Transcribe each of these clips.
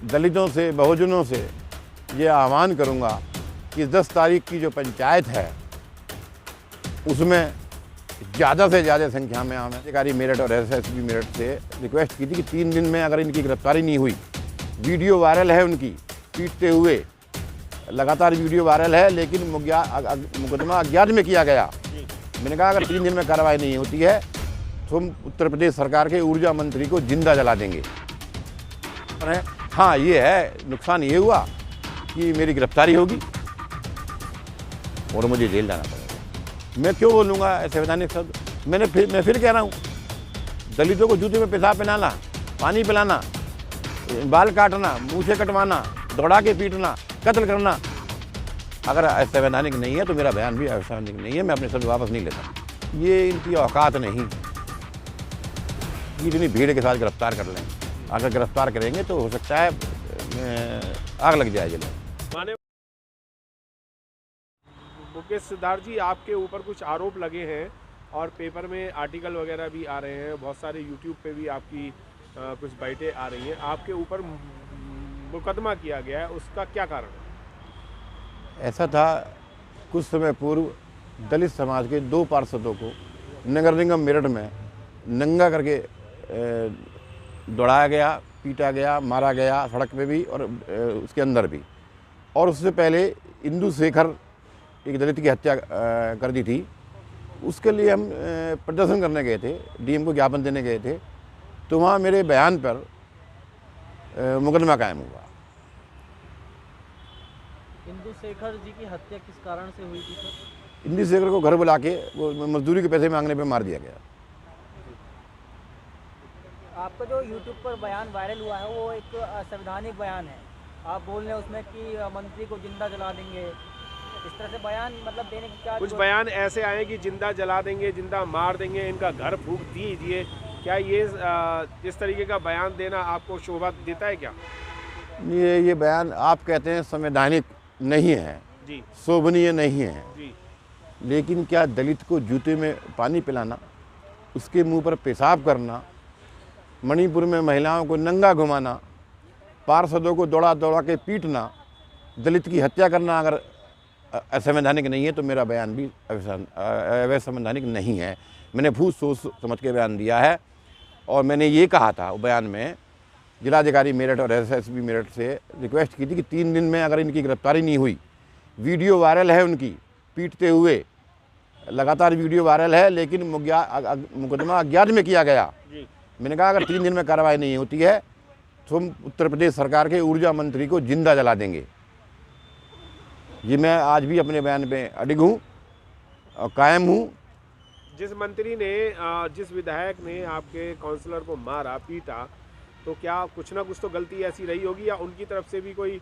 दलितों से, बहुजनों से ये आह्वान करूँगा कि 10 तारीख की जो पंचायत है उसमें ज़्यादा से ज़्यादा संख्या में आम अधिकारी मेरठ और एसएसपी मेरठ से रिक्वेस्ट की थी कि 3 दिन में अगर इनकी गिरफ्तारी नहीं हुई, वीडियो वायरल है उनकी पीटते हुए, लगातार वीडियो वायरल है, लेकिन मुकदमा अज्ञात में किया गया। मैंने कहा अगर 3 दिन में कार्रवाई नहीं होती है तो हम उत्तर प्रदेश सरकार के ऊर्जा मंत्री को जिंदा जला देंगे। हाँ, ये है, नुकसान ये हुआ कि मेरी गिरफ्तारी होगी और मुझे जेल जाना पड़ेगा। मैं क्यों बोलूँगा ऐसे वैधानिक शब्द? मैं फिर कह रहा हूँ, दलितों को जूते में पेशाब पिलाना, पानी पिलाना, बाल काटना, मूछें कटवाना, दौड़ा के पीटना, कत्ल करना, अगर असंवैधानिक नहीं है तो मेरा बयान भी असंवैधानिक नहीं है। मैं अपने शब्द वापस नहीं लेता। ये इनकी औकात नहीं कि इतनी भीड़ के साथ गिरफ्तार कर लें। अगर गिरफ्तार करेंगे तो हो सकता है आग लग जाए जिले। मुकेश सिद्धार्थ जी, आपके ऊपर कुछ आरोप लगे हैं और पेपर में आर्टिकल वगैरह भी आ रहे हैं, बहुत सारे यूट्यूब पे भी आपकी कुछ बाइटें आ रही हैं। आपके ऊपर मुकदमा किया गया है, उसका क्या कारण है? ऐसा था, कुछ समय पूर्व दलित समाज के 2 पार्षदों को नगर निगम मेरठ में नंगा करके दौड़ाया गया, पीटा गया, मारा गया, सड़क पे भी और उसके अंदर भी। और उससे पहले इंदु शेखर एक दलित की हत्या कर दी थी। उसके लिए हम प्रदर्शन करने गए थे, डीएम को ज्ञापन देने गए थे, तो वहाँ मेरे बयान पर मुकदमा कायम हुआ। इंदु शेखर जी की हत्या किस कारण से हुई थी सर? इंदु शेखर को घर बुला के वो मजदूरी के पैसे मांगने पे मार दिया गया। आपका जो यूट्यूब पर बयान वायरल हुआ है वो एक असंवैधानिक बयान है। आप बोल रहे हैं उसमें कि मंत्री को जिंदा जला देंगे, इस तरह से बयान मतलब देने की क्या? कुछ बयान ऐसे आए कि जिंदा जला देंगे, जिंदा मार देंगे, इनका घर फूंक दीजिए। क्या ये इस तरीके का बयान देना आपको शोभा देता है क्या? ये बयान आप कहते हैं संवैधानिक नहीं है जी, शोभनीय नहीं है जी, लेकिन क्या दलित को जूते में पानी पिलाना, उसके मुंह पर पेशाब करना, मणिपुर में महिलाओं को नंगा घुमाना, पार्षदों को दौड़ा दौड़ा के पीटना, दलित की हत्या करना अगर असंवैधानिक नहीं है तो मेरा बयान भी असंवैधानिक नहीं है। मैंने बहुत सोच समझ के बयान दिया है और मैंने ये कहा था बयान में, जिलाधिकारी मेरठ और एसएसपी मेरठ से रिक्वेस्ट की थी कि 3 दिन में अगर इनकी गिरफ्तारी नहीं हुई, वीडियो वायरल है उनकी पीटते हुए, लगातार वीडियो वायरल है, लेकिन मुकदमा अज्ञात में किया गया। मैंने कहा अगर 3 दिन में कार्रवाई नहीं होती है तो हम उत्तर प्रदेश सरकार के ऊर्जा मंत्री को जिंदा जला देंगे। ये मैं आज भी अपने बयान पे अडिग हूँ और कायम हूँ। जिस मंत्री ने, जिस विधायक ने आपके काउंसलर को मारा, पीटा, तो क्या कुछ ना कुछ तो गलती ऐसी रही होगी या उनकी तरफ से भी कोई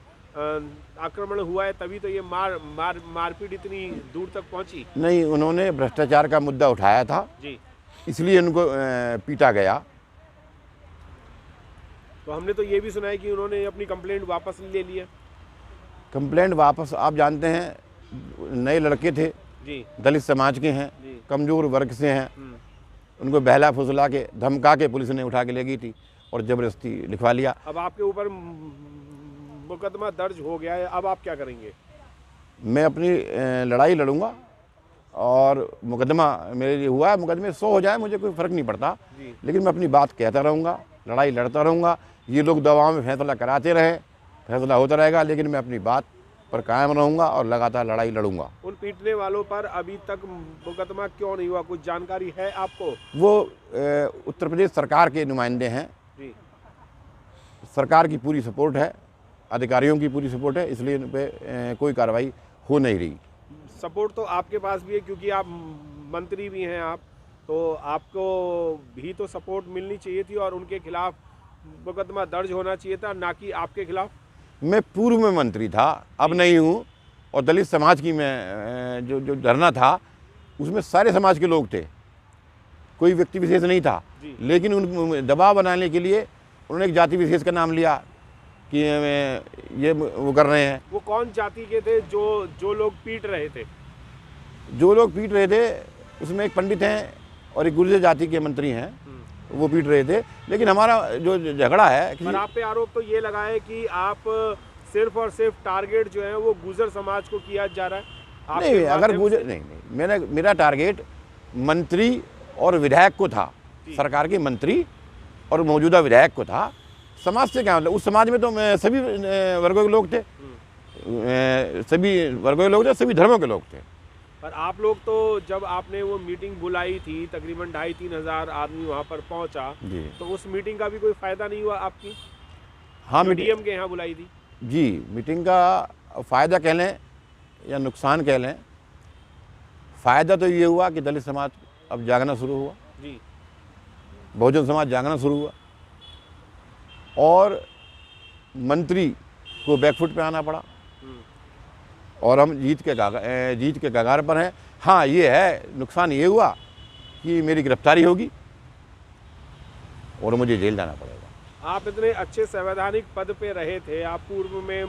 आक्रमण हुआ है तभी तो ये मारपीट इतनी दूर तक पहुंची? नहीं, उन्होंने भ्रष्टाचार का मुद्दा उठाया था जी, इसलिए उनको पीटा गया। तो हमने तो ये भी सुना है कि उन्होंने अपनी कंप्लेंट वापस ले ली है। कंप्लेंट वापस, आप जानते हैं नए लड़के थे जी, दलित समाज के हैं, जी, कमज़ोर वर्ग से हैं, उनको बहला फुसला के धमका के पुलिस ने उठा के ले गई थी और ज़बरदस्ती लिखवा लिया। अब आपके ऊपर मुकदमा दर्ज हो गया है, अब आप क्या करेंगे? मैं अपनी लड़ाई लड़ूंगा और मुकदमा मेरे लिए हुआ है, मुकदमे 100 हो जाए मुझे कोई फ़र्क नहीं पड़ता, लेकिन मैं अपनी बात कहता रहूँगा, लड़ाई लड़ता रहूँगा। ये लोग दवाओं में फैसला कराते रहे, फैसला होता रहेगा, लेकिन मैं अपनी बात पर कायम रहूँगा और लगातार लड़ाई लड़ूंगा। उन पीटने वालों पर अभी तक मुकदमा क्यों नहीं हुआ, कुछ जानकारी है आपको? वो उत्तर प्रदेश सरकार के नुमाइंदे हैं जी, सरकार की पूरी सपोर्ट है, अधिकारियों की पूरी सपोर्ट है, इसलिए इन पे कोई कार्रवाई हो नहीं रही। सपोर्ट तो आपके पास भी है क्योंकि आप मंत्री भी हैं, आप तो आपको भी तो सपोर्ट मिलनी चाहिए थी और उनके खिलाफ मुकदमा दर्ज होना चाहिए था, ना कि आपके खिलाफ। मैं पूर्व में मंत्री था, अब नहीं हूँ, और दलित समाज की मैं जो धरना था उसमें सारे समाज के लोग थे, कोई व्यक्ति विशेष नहीं था, लेकिन उन दबाव बनाने के लिए उन्होंने एक जाति विशेष का नाम लिया कि ये वो कर रहे हैं। वो कौन जाति के थे जो लोग पीट रहे थे? जो लोग पीट रहे थे उसमें एक पंडित हैं और एक गुर्जर जाति के मंत्री हैं, वो पीट रहे थे। लेकिन हमारा जो झगड़ा है कि पर आप पे आरोप तो ये लगा है कि आप सिर्फ और सिर्फ टारगेट जो है वो गुजर समाज को किया जा रहा है आपके नहीं, अगर माध्यम मुझे से। नहीं, मेरा टारगेट मंत्री और विधायक को था, जी। सरकार के मंत्री और मौजूदा विधायक को था। समाज से क्या मतलब, उस समाज में तो सभी वर्गों के लोग थे, सभी वर्गों के लोग थे, सभी धर्मों के लोग थे। पर आप लोग तो जब आपने वो मीटिंग बुलाई थी, तकरीबन 2,500-3 हज़ार आदमी वहाँ पर पहुँचा, जी तो उस मीटिंग का भी कोई फ़ायदा नहीं हुआ आपकी? हाँ, जो डीएम के यहाँ बुलाई थी। जी, मीटिंग का फ़ायदा कह लें या नुकसान कह लें। फ़ायदा तो ये हुआ कि दलित समाज अब जागना शुरू हुआ, जी। बहुजन समाज जागना शुरू हुआ, और मंत्री को बैकफुट पे आना पड़ा, और हम जीत के कगार पर हैं। हाँ, ये है, नुकसान ये हुआ कि मेरी गिरफ्तारी होगी और मुझे जेल जाना पड़ेगा। आप इतने अच्छे संवैधानिक पद पे रहे थे, आप पूर्व में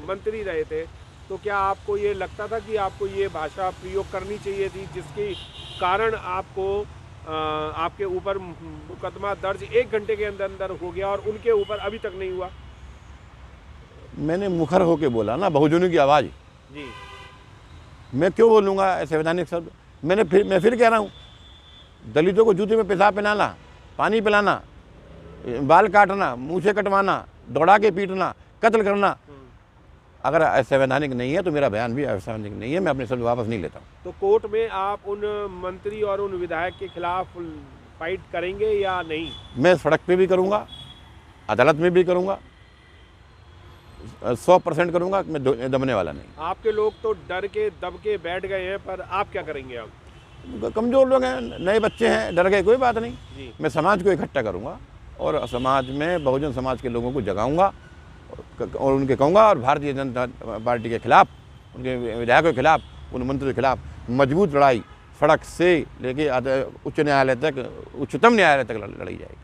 मंत्री रहे थे, तो क्या आपको ये लगता था कि आपको ये भाषा प्रयोग करनी चाहिए थी जिसके कारण आपको आपके ऊपर मुकदमा दर्ज 1 घंटे के अंदर अंदर हो गया और उनके ऊपर अभी तक नहीं हुआ? मैंने मुखर होके बोला ना, बहुजनों की आवाज़। जी। मैं क्यों बोलूँगा संवैधानिक शब्द? मैं फिर कह रहा हूँ, दलितों को जूते में पेशाब पिलाना, पानी पिलाना, बाल काटना, मुँह से कटवाना, दौड़ा के पीटना, कत्ल करना, अगर असंवैधानिक नहीं है तो मेरा बयान भी असंवैधानिक नहीं है। मैं अपने शब्द वापस नहीं लेता हूँ। तो कोर्ट में आप उन मंत्री और उन विधायक के खिलाफ फाइट करेंगे या नहीं? मैं सड़क पे भी करूँगा, अदालत में भी करूँगा, 100% करूँगा। मैं दबने वाला नहीं। आपके लोग तो डर के दब के बैठ गए हैं, पर आप क्या करेंगे अब? कमज़ोर लोग हैं, नए बच्चे हैं, डर गए, कोई बात नहीं। जी। मैं समाज को इकट्ठा करूँगा और समाज में बहुजन समाज के लोगों को जगाऊंगा और उनके कहूँगा, और भारतीय जनता पार्टी के खिलाफ, उनके विधायकों के खिलाफ, उन मंत्रियों के खिलाफ मजबूत लड़ाई सड़क से लेके उच्च न्यायालय तक, उच्चतम न्यायालय तक लड़ी जाएगी।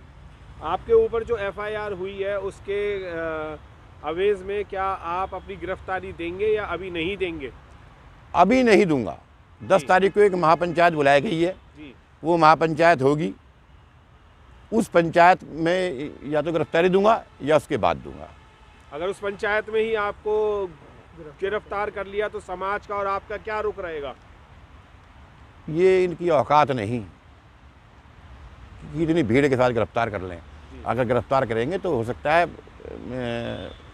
आपके ऊपर जो FIR हुई है उसके अवेज में क्या आप अपनी गिरफ्तारी देंगे या अभी नहीं देंगे? अभी नहीं दूंगा। 10 तारीख को एक महापंचायत बुलाई गई है जी। वो महापंचायत होगी, उस पंचायत में या तो गिरफ्तारी दूंगा या उसके बाद दूंगा। अगर उस पंचायत में ही आपको गिरफ्तार कर लिया तो समाज का और आपका क्या रुख रहेगा? ये इनकी औकात नहीं कि इतनी भीड़ के साथ गिरफ्तार कर लें। अगर गिरफ्तार करेंगे तो हो सकता है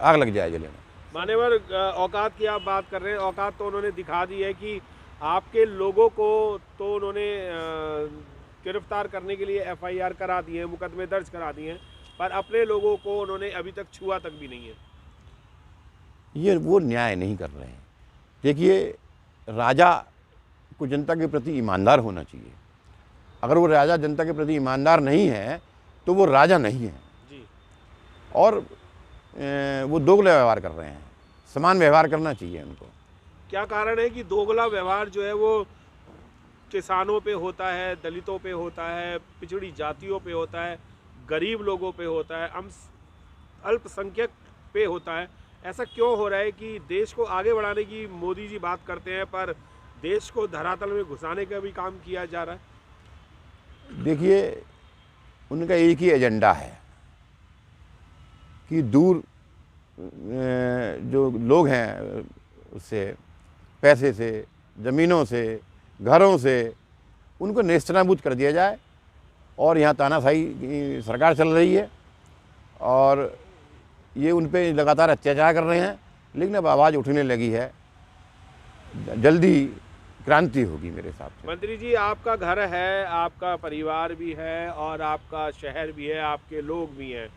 आग लग जाए जिले में। मान्यवर, औकात की आप बात कर रहे हैं, औकात तो उन्होंने दिखा दी है कि आपके लोगों को तो उन्होंने गिरफ्तार करने के लिए FIR करा दी है, मुकदमे दर्ज करा दिए हैं, पर अपने लोगों को उन्होंने अभी तक छुआ तक भी नहीं है। ये वो न्याय नहीं कर रहे हैं। देखिए, राजा को जनता के प्रति ईमानदार होना चाहिए। अगर वो राजा जनता के प्रति ईमानदार नहीं है तो वो राजा नहीं है जी। और वो दोगला व्यवहार कर रहे हैं। समान व्यवहार करना चाहिए उनको। क्या कारण है कि दोगला व्यवहार जो है वो किसानों पे होता है, दलितों पे होता है, पिछड़ी जातियों पे होता है, गरीब लोगों पे होता है, अल्पसंख्यक पे होता है? ऐसा क्यों हो रहा है कि देश को आगे बढ़ाने की मोदी जी बात करते हैं पर देश को धरातल में घुसाने का भी काम किया जा रहा है? देखिए, उनका एक ही एजेंडा है कि दूर जो लोग हैं उससे, पैसे से, ज़मीनों से, घरों से, उनको नेस्तनाबूद कर दिया जाए। और यहाँ तानाशाही की सरकार चल रही है और ये उन पे लगातार अत्याचार कर रहे हैं, लेकिन अब आवाज़ उठने लगी है। जल्दी क्रांति होगी मेरे हिसाब से। मंत्री जी, आपका घर है, आपका परिवार भी है और आपका शहर भी है, आपके लोग भी हैं।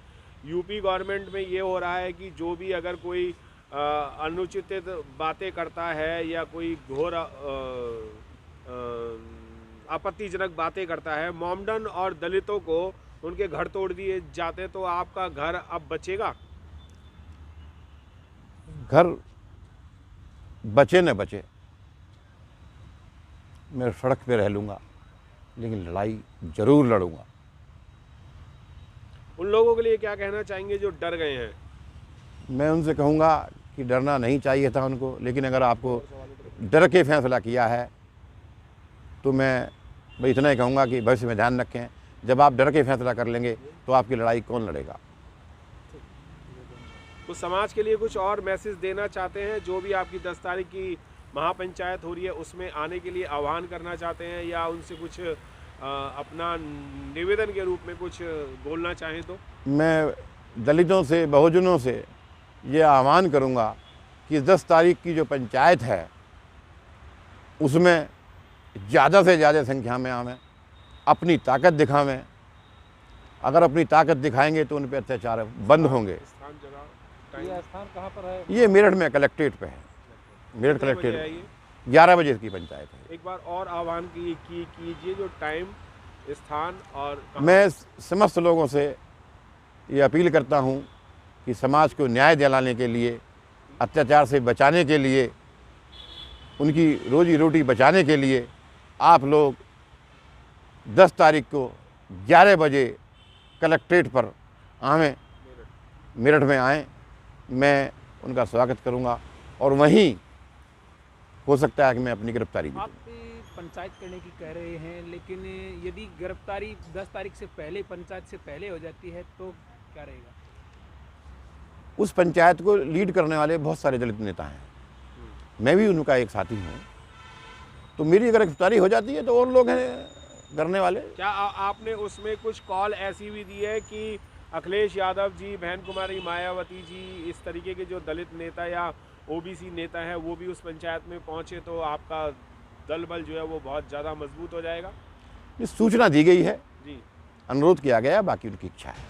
यूपी गवर्नमेंट में ये हो रहा है कि जो भी अगर कोई अनुचित बातें करता है या कोई घोर आपत्तिजनक बातें करता है, मोमडन और दलितों को उनके घर तोड़ दिए जाते, तो आपका घर अब बचेगा? घर बचे न बचे, मैं सड़क पे रह लूँगा, लेकिन लड़ाई ज़रूर लड़ूंगा। उन लोगों के लिए क्या कहना चाहेंगे जो डर गए हैं? मैं उनसे कहूँगा कि डरना नहीं चाहिए था उनको, लेकिन अगर आपको डर के फैसला किया है तो मैं इतना ही कहूँगा कि भविष्य में ध्यान रखें। जब आप डर के फैसला कर लेंगे तो आपकी लड़ाई कौन लड़ेगा। तो समाज के लिए कुछ और मैसेज देना चाहते हैं, जो भी आपकी 10 तारीख की महापंचायत हो रही है उसमें आने के लिए आह्वान करना चाहते हैं, या उनसे कुछ अपना निवेदन के रूप में कुछ बोलना चाहें तो? मैं दलितों से, बहुजनों से ये आह्वान करूँगा कि 10 तारीख की जो पंचायत है उसमें ज़्यादा से ज़्यादा संख्या में आवें, अपनी ताकत दिखावें। अगर अपनी ताकत दिखाएंगे तो उन पर अत्याचार बंद होंगे। स्थान, जगह, ये टाइम? स्थान कहाँ पर है? ये मेरठ में कलेक्ट्रेट पे है। मेरठ कितने बजे है कलेक्ट्रेट ये? 11 बजे की पंचायत है। एक बार और आह्वान कीजिए, जो टाइम, स्थान और कहाँ? मैं समस्त लोगों से ये अपील करता हूँ कि समाज को न्याय दिलाने के लिए, अत्याचार से बचाने के लिए, उनकी रोजी रोटी बचाने के लिए आप लोग 10 तारीख को 11 बजे कलेक्ट्रेट पर आवें, मेरठ में आएँ। मैं उनका स्वागत करूंगा और वहीं हो सकता है कि मैं अपनी गिरफ्तारी भी आप पंचायत करने की कह रहे हैं, लेकिन यदि गिरफ्तारी 10 तारीख से पहले, पंचायत से पहले हो जाती है तो क्या रहेगा? उस पंचायत को लीड करने वाले बहुत सारे दलित नेता हैं, मैं भी उनका एक साथी हूँ। तो मेरी अगर गिरफ्तारी हो जाती है तो और लोग हैं करने वाले। क्या आपने उसमें कुछ कॉल ऐसी भी दी है कि अखिलेश यादव जी, बहन कुमारी मायावती जी, इस तरीके के जो दलित नेता या ओबीसी नेता है वो भी उस पंचायत में पहुंचे तो आपका दल बल जो है वो बहुत ज़्यादा मजबूत हो जाएगा? सूचना दी गई है, जी, अनुरोध किया गया, बाकी उनकी इच्छा है।